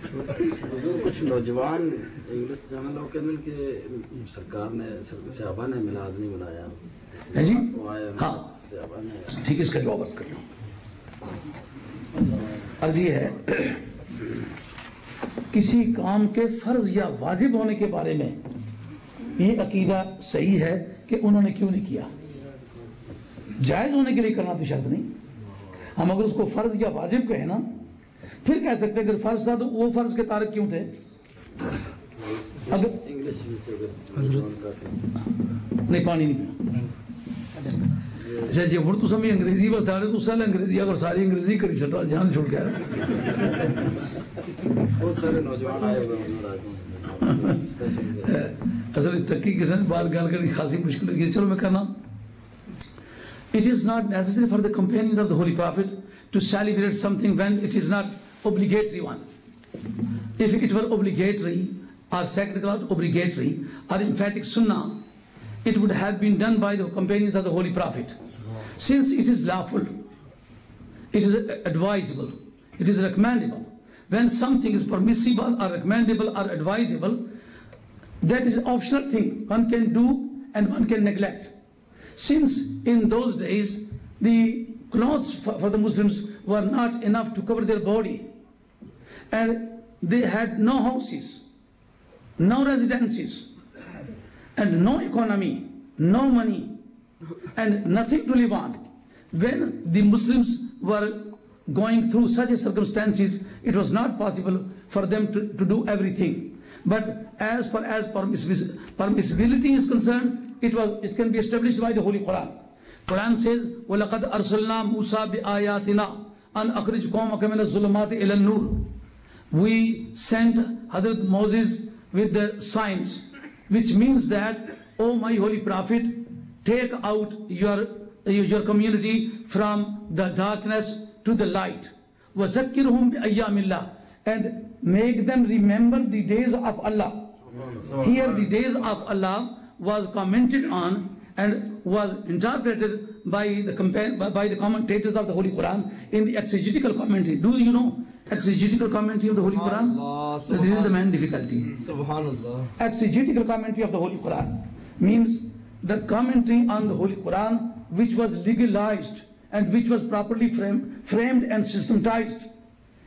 कुछ नौजवान English channel लोग कहते हैं कि सरकार ने शबा ने मिलाद नहीं बनाया है जी। हाँ ठीक है, इसका जवाब अर्ज करता हूँ। अर्ज ये है, किसी काम के फर्ज या वाजिब होने के बारे में ये अकीदा सही है कि उन्होंने क्यों नहीं किया। जायज होने के लिए करना तो शर्त नहीं। हम अगर उसको फर्ज या वाजिब कहें ना, फिर कह सकते हैं अगर फर्ज था तो वो फर्ज के तारक क्यों थे। अगर इंग्लिश नहीं पानी नहीं पीना। अच्छा जी, हूँ तुम अंग्रेजी बता रहे, तुम अंग्रेजी अगर सारी अंग्रेजी करी सटा जान छुड़ गया। बहुत सारे नौजवान आए हुए असल तकी किसी ने बात गल करनी खासी मुश्किल है। चलो मैं कहना, it is not necessary for the companions of the Holy Prophet to celebrate something when it is not obligatory one. If it were obligatory or sacred or obligatory or emphatic sunnah, it would have been done by the companions of the Holy Prophet. Since it is lawful, it is advisable, it is recommendable. When something is permissible or recommendable or advisable, that is optional thing one can do and one can neglect. Since in those days the clothes for the Muslims were not enough to cover their body, and they had no houses, no residences, and no economy, no money, and nothing to live on. When the Muslims were going through such circumstances, it was not possible for them to do everything. But as far as permissibility is concerned, it can be established by the Holy Quran. Quran says, وَلَقَدْ أَرْسَلْنَا مُوسَى بِآيَاتِنَا أَنْ أَخْرِجْ قَوْمَكَ مِنَ الظُّلُمَاتِ إِلَى النُّورِ. We sent Hazrat Moses with the signs, which means that, O my holy prophet, take out your community from the darkness to the light. وَذَكِّرْهُمْ بِأَيَّامِ اللَّهِ, and make them remember the days of Allah. Here the days of Allah was commented on and was interpreted by the commentators of the Holy Quran in the exegetical commentary. Do you know exegetical commentary of the Holy Quran? This is the main difficulty. Exegetical commentary of the Holy Quran means the commentary on the Holy Quran which was legalized and which was properly framed and systematized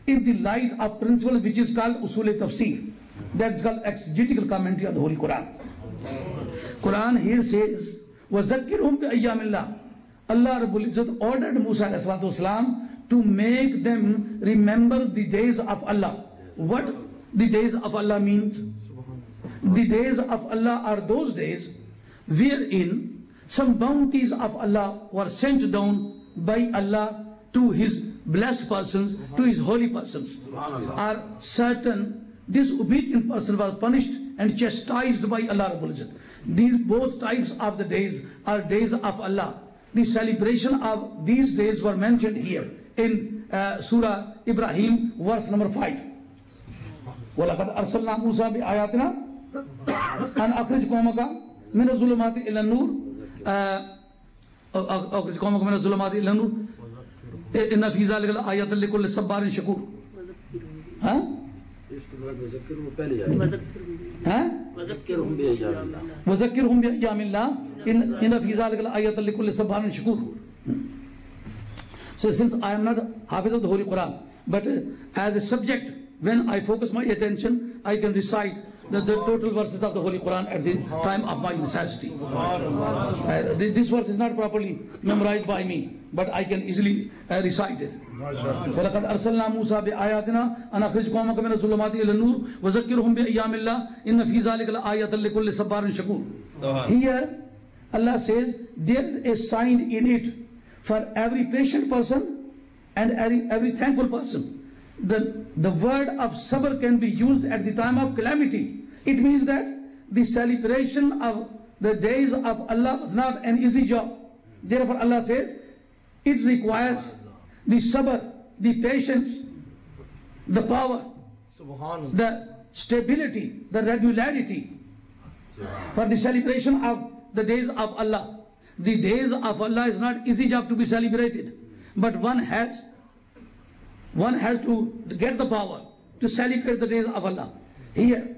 in the light of principle which is called usul-e-tafsir. That is called exegetical commentary of the Holy Quran. Quran here says, وَذَكِّرْهُمْ بِأَيَّامِ اللَّهِ. Allah Rabbul Izzat ordered Musa ﷺ to make them remember the days of Allah. What the days of Allah means? The days of Allah are those days wherein some bounties of Allah were sent down by Allah to His blessed persons, to His holy persons. Or certain disobedient person was punished and chastised by Allah Rabbul Izzat. These both types of the days are days of Allah. The celebration of these days were mentioned here in Surah Ibrahim, verse number 5. وَلَقَدْ أَرْسَلْنَا مُوسَى بِآيَاتِنَا أَنْ أَخْرِجْ قَوْمَكَ مِنَ الظُّلُمَاتِ إِلَى النُّورِ أَخْرِجْ قَوْمَكَ مِنَ الظُّلُمَاتِ إِلَى النُّورِ إِنَّ فِي ذَلِكَ لَآيَةً لِكُلِّ صَبَّارٍ شَكُورٍ. وَذَكِّرْهُمْ بِأَيَّامِ اللَّهِ إِنَّ فِي ذَلِكَ لَآيَةً لِكُلِّ صَبَّارٍ شَكُورٍ. So since I am not Hafiz of the Holy Quran, but as a subject, when I focus my attention, I can recite the total verses of the Holy Quran at the time of my necessity. This verse is not properly memorized by me, but I can easily recite it. وَلَقَدْ أَرْسَلْنَا مُوسَى بِآيَاتِنَا أَنْ أَخْرِجْ قَوْمَكَ مِنَ الظُّلُمَاتِ إِلَى النُّورِ وَذَكِّرْهُمْ بِأَيَّامِ اللَّهِ إِنَّ فِي ذَلِكَ لَآيَةً لِكُلِّ صَبَّارٍ شَكُورٍ. Here Allah says there is a sign in it for every patient person and every thankful person. The word of sabr can be used at the time of calamity. It means that the celebration of the days of Allah was not an easy job. Therefore Allah says it requires the sabr, the patience, the power, the stability, the regularity for the celebration of the days of Allah. The days of Allah is not easy job to be celebrated, but one has to get the power, to celebrate the days of Allah. Here,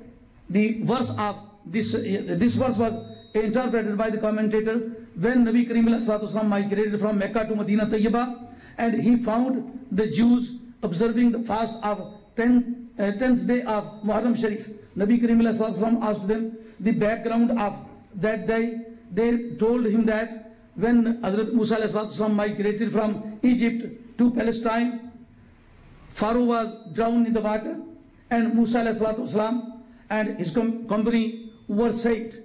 the verse of this verse was interpreted by the commentator when Nabi Karim ﷺ migrated from Mecca to Medina Tayyibah, and he found the Jews observing the fast of 10th day of Muharram Sharif. Nabi Karim ﷺ asked them the background of that day. They told him that when Hazrat Musa ﷺ migrated from Egypt to Palestine, Pharaoh was drowned in the water, and Musa ﷺ and his company were saved.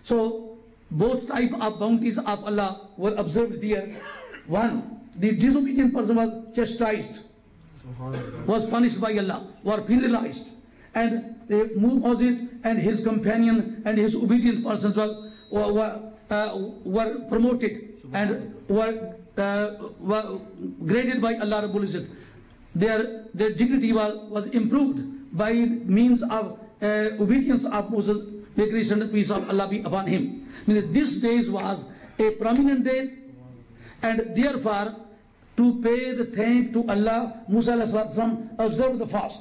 So both type of bounties of Allah were observed there. One, the disobedient person was chastised, was punished by Allah, were penalized, and Moses and his companion and his obedient persons were promoted and were graded by Allah Rabbul Izzat. Their dignity was improved by means of obedience of Moses. May grace and peace of Allah be upon him. This day was a prominent day, and therefore to pay the thank to Allah, Musa observed the fast.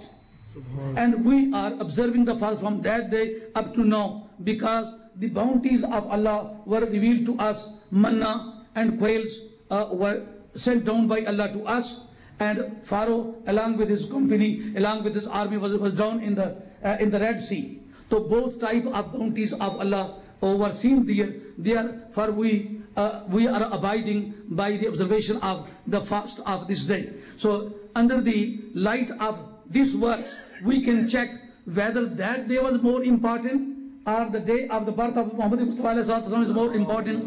And we are observing the fast from that day up to now, because the bounties of Allah were revealed to us. Manna and quails were sent down by Allah to us, and Pharaoh along with his company, along with his army was down in the Red Sea. So both type of bounties of Allah were seen there. Therefore we are abiding by the observation of the fast of this day. So under the light of this verse, we can check whether that day was more important or the day of the birth of Muhammad Mustafa is more important.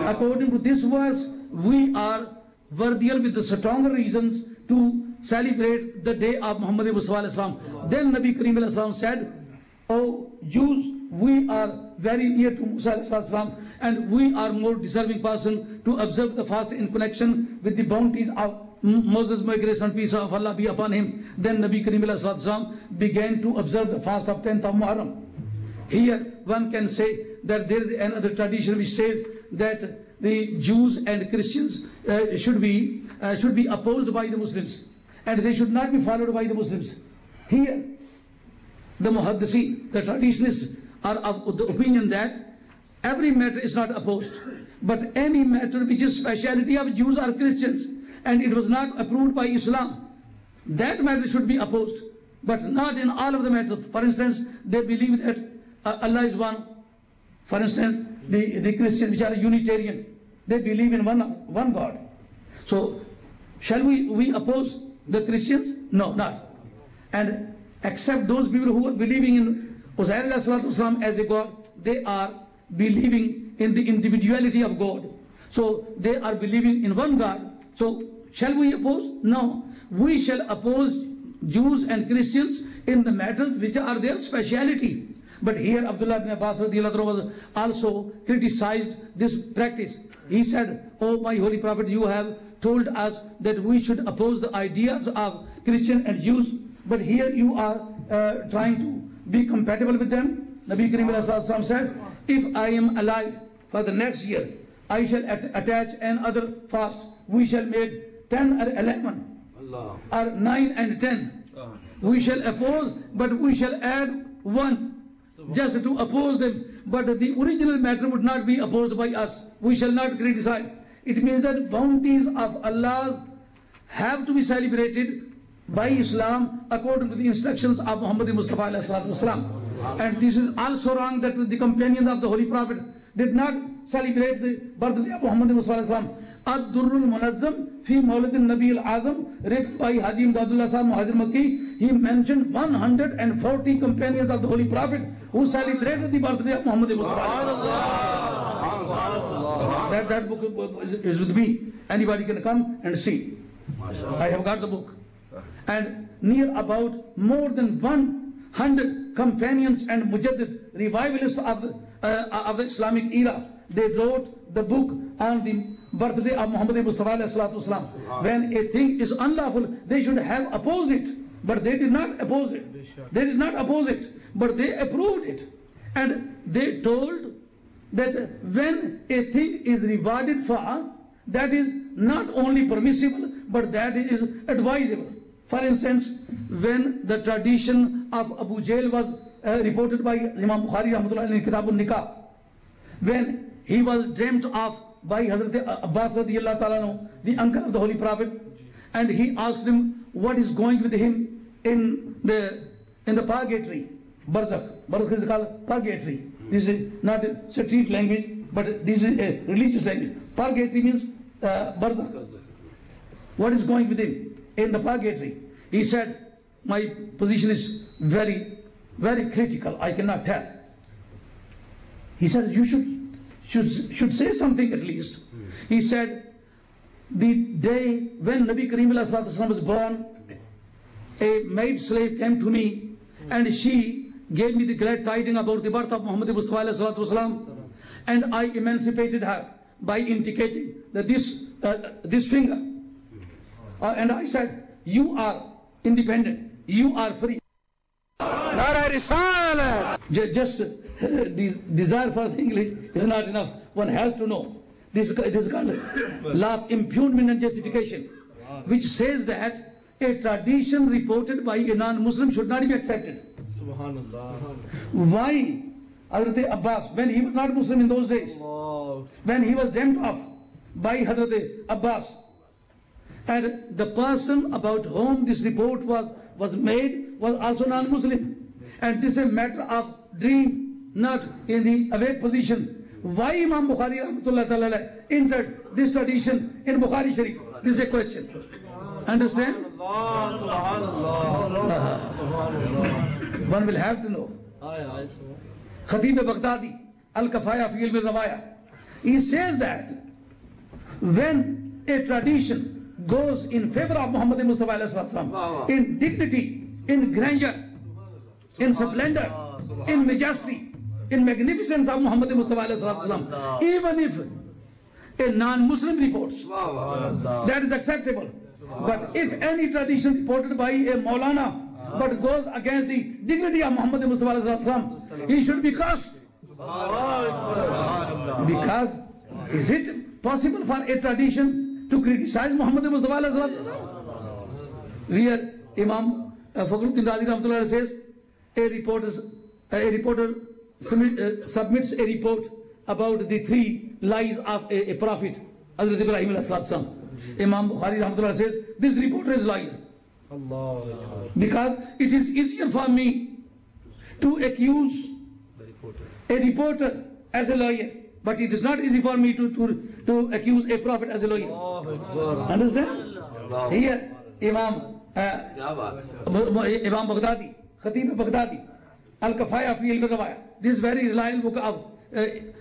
According to this verse, we are worthier with the stronger reasons to celebrate the day of Muhammad Mustafa. Then Nabi Karim said, "O Jews, we are very near to Musa and we are more deserving person to observe the fast in connection with the bounties of Moses, may grace and peace of Allah be upon him." Then Nabi Karim began to observe the fast of 10th of Muharram. Here one can say that there is another tradition which says that the Jews and Christians should be opposed by the Muslims, and they should not be followed by the Muslims. Here the muhaddisi, the traditionists, are of the opinion that every matter is not opposed, but any matter which is speciality of Jews or Christians and it was not approved by Islam, that matter should be opposed, but not in all of the matters. For instance, they believe that Allah is one. For instance, the Christians, which are Unitarian, they believe in one God. So shall we oppose the Christians? No, not. And except those people who are believing in Uzair as a God, they are believing in the individuality of God. So they are believing in one God. So shall we oppose? No. We shall oppose Jews and Christians in the matters which are their speciality. But here Abdullah ibn Abbas was also criticized this practice. He said, "Oh my holy Prophet, you have told us that we should oppose the ideas of Christian and Jews, but here you are trying to be compatible with them." Nabi Karim said, "If I am alive for the next year, I shall attach another fast. We shall make 10 or 11 or 9 and 10. We shall oppose, but we shall add one just to oppose them. But the original matter would not be opposed by us. We shall not criticize." It means that bounties of Allah have to be celebrated by Islam according to the instructions of Muhammad Mustafa ﷺ. And this is also wrong that the companions of the Holy Prophet did not celebrate the birthday of Muhammad Mustafa ﷺ. Ad-Durrul Munazzam fi Mawlid al-Nabi al-Azam, written by Haji Imdadullah Sahib Muhajir Makki, he mentioned 140 companions of the Holy Prophet who celebrated the birthday of Muhammad Mustafa. That book is with me. Anybody can come and see. I have got the book. And near about more than 100 companions and mujaddid revivalists of the Islamic era, they wrote the book on the birthday of Muhammad Mustafa. When a thing is unlawful, they should have opposed it, but they did not oppose it. They did not oppose it, but they approved it. And they told that when a thing is rewarded for, that is not only permissible, but that is advisable. For instance, when the tradition of Abu Jahl was reported by Imam Bukhari Rahmatullah in Kitab al-Nikah, when he was dreamt of by Hazrat Abbas radiyallahu ta'ala anhu, the uncle of the Holy Prophet, and he asked him what is going with him in the purgatory. Barzakh is called purgatory. This is not a street language, but this is a religious language. Purgatory means barzakh. What is going with him in the purgatory? He said, my position is very, very critical. I cannot tell. He said, you should say something at least. He said, the day when Nabi Kareem was born, a maid slave came to me and she gave me the glad tidings about the birth of Muhammad Mustafa, and I emancipated her by indicating that this finger. And I said, you are independent, you are free. Just desire for the English is not enough. One has to know. This is called law of impugnment and justification, which says that a tradition reported by a non-Muslim should not be accepted. Why? Hazrat Abbas, when he was not Muslim in those days, when he was dreamt of by Hazrat Abbas, and the person about whom this report was made was also non-Muslim, and this is a matter of dream, not in the awake position. Why Imam Bukhari Rahmatullah Ta'ala entered this tradition in Bukhari Sharif? This is a question. Understand? One will have to know. Khatib Baghdadi, Al-Kafaya fi Ilm al-Rawaya, he says that when a tradition goes in favor of Muhammad Mustafa in dignity, in grandeur, in splendor, in majesty, in magnificence of Muhammad Mustafa, even if a non-Muslim reports, that is acceptable. But if any tradition reported by a Maulana but goes against the dignity of Muhammad Mustafa, he should be cursed. Because is it possible for a tradition to criticize Muhammad Mustafa? Where Imam Fakhruddin Razi Rahmatullah says, a reporter submits a report about the 3 lies of a prophet, Hazrat Ibrahim alayhi salam. Imam Bukhari Rahmatullah says, this reporter is liar. Because it is easier for me to accuse a reporter as a lawyer, but it is not easy for me to accuse a prophet as a lawyer. Understand? Here, Imam Baghdadi, Khatib Baghdadi, Al-Kafaya fi Ilm al-Rawaya, this very reliable book of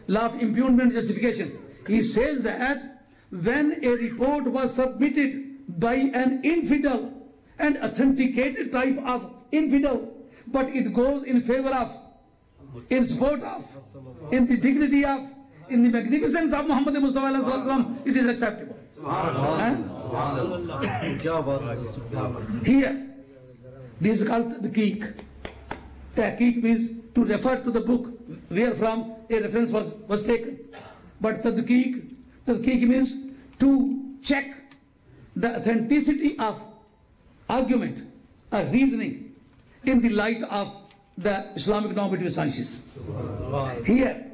law of impugnment justification, he says that when a report was submitted by an infidel, an authenticated type of infidel, but it goes in favor of, in support of, in the dignity of, in the magnificence of Muhammad Mustafa, it is acceptable. Here, this is called Tahqiq. Tahqiq means to refer to the book wherefrom a reference was taken. But Tahqiq means to check the authenticity of argument or reasoning in the light of the Islamic normative sciences. Here,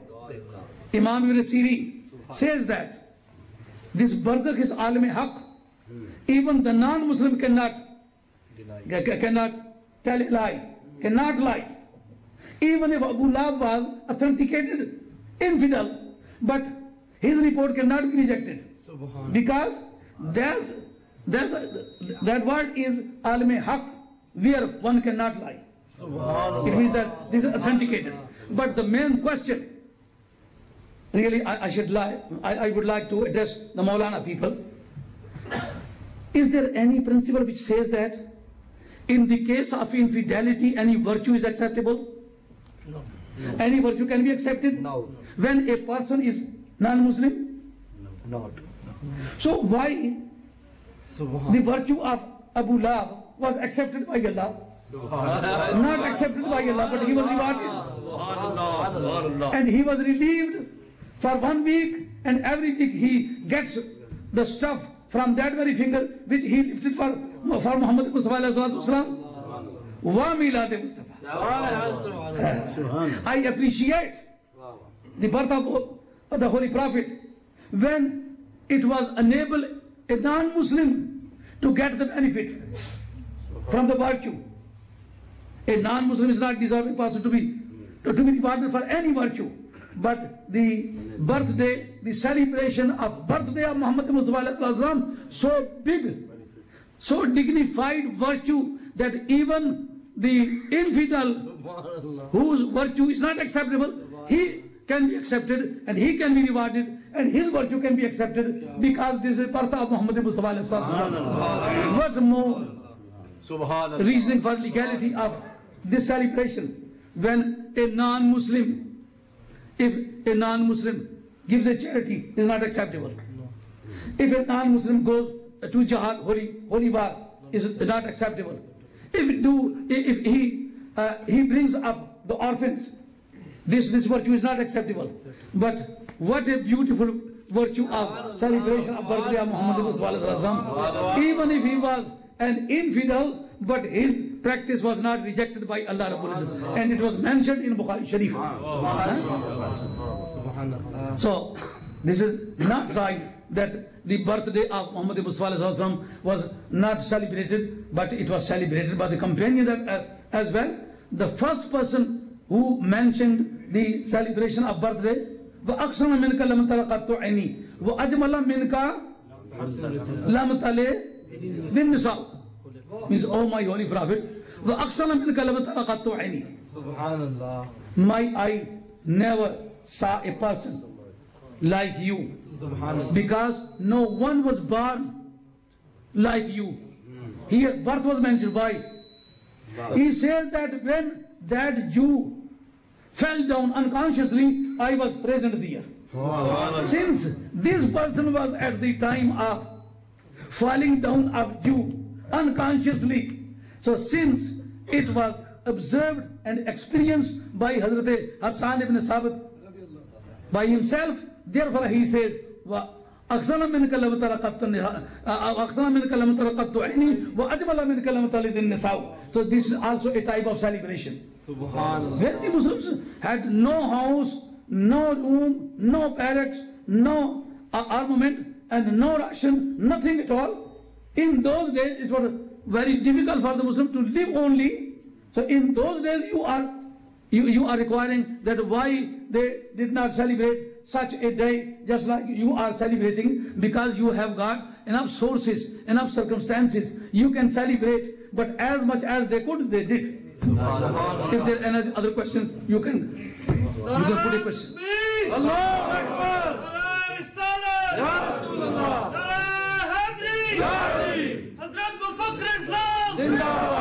Imam Ibn Sirin says that this barzakh is alim haq. Even the non-Muslim cannot tell a lie, cannot lie. Even if Abu Lahab was authenticated infidel, but his report cannot be rejected. Because that word is alim haq, where one cannot lie. It means that this is authenticated. But the main question, really I would like to address the Maulana people. Is there any principle which says that in the case of infidelity any virtue is acceptable? No. Any virtue can be accepted? No. When a person is non-Muslim? No. So why the virtue of Abu Lahab was accepted by Allah? Not accepted by Allah, but he was rewarded. And he was relieved for 1 week, and every week he gets the stuff from that very finger which he lifted for Muhammad Mustafa alayhi salatu wasalam. Wa milad Mustafa. I appreciate the birth of the Holy Prophet when it was enable a non-Muslim to get the benefit from the virtue. A non-Muslim is not deserving person to be rewarded for any virtue. But the birthday, the celebration of birthday of Muhammad Mustafa, so big, so dignified virtue that even the infidel whose virtue is not acceptable, he can be accepted and he can be rewarded and his virtue can be accepted because this is birth of Muhammad Mustafa. What more reasoning for legality of this celebration when a non-Muslim, if a non-Muslim gives a charity, is not acceptable. If a non-Muslim goes to jihad, holy war, is not acceptable. If he brings up the orphans, this virtue is not acceptable. But what a beautiful virtue of celebration of birthday of Muhammad Mustafa. Even if he was an infidel, but his practice was not rejected by Allah Rabbul Izzat, and it was mentioned in Bukhari Sharif. So this is not right that the birthday of Muhammad Mustafa was not celebrated, but it was celebrated by the companions as well. The first person who mentioned the celebration of birthday, وَأَقْسَمَ مِنْكَ لَمْ تَلَقَتُّ عَيْنِي وَأَجْمَلَ مِنْكَ لَمْ تَلِي بِالنِّسَاءِ, means, oh my holy Prophet, وَأَقْسَمَ مِنْكَ لَمْ تَلَقَتُّ عَيْنِي, my eye never saw a person like you, because no one was born like you. Here birth was mentioned. Why? He says that when that Jew fell down unconsciously, I was present there. Since this person was at the time of falling down of Jew unconsciously, so since it was observed and experienced by Hazrat Hassan ibn Sabit by himself, therefore he says, أَقْسَنَ مِنْكَ لَمْ تَرَقَتُّ عَيْنِي وَأَجْمَلَ مِنْكَ لَمْ تَلِدِ النِّسَاءُ. So this is also a type of celebration. When the Muslims had no house, no room, no barracks, no armament and no ration, nothing at all, in those days it was very difficult for the Muslim to live only. So in those days you are requiring that why they did not celebrate such a day just like you are celebrating, because you have got enough sources, enough circumstances. You can celebrate, but as much as they could, they did. If there are any other questions, you can put a question. Allahu Akbar. Ya Rasulullah. Ya Mufakkar Islam.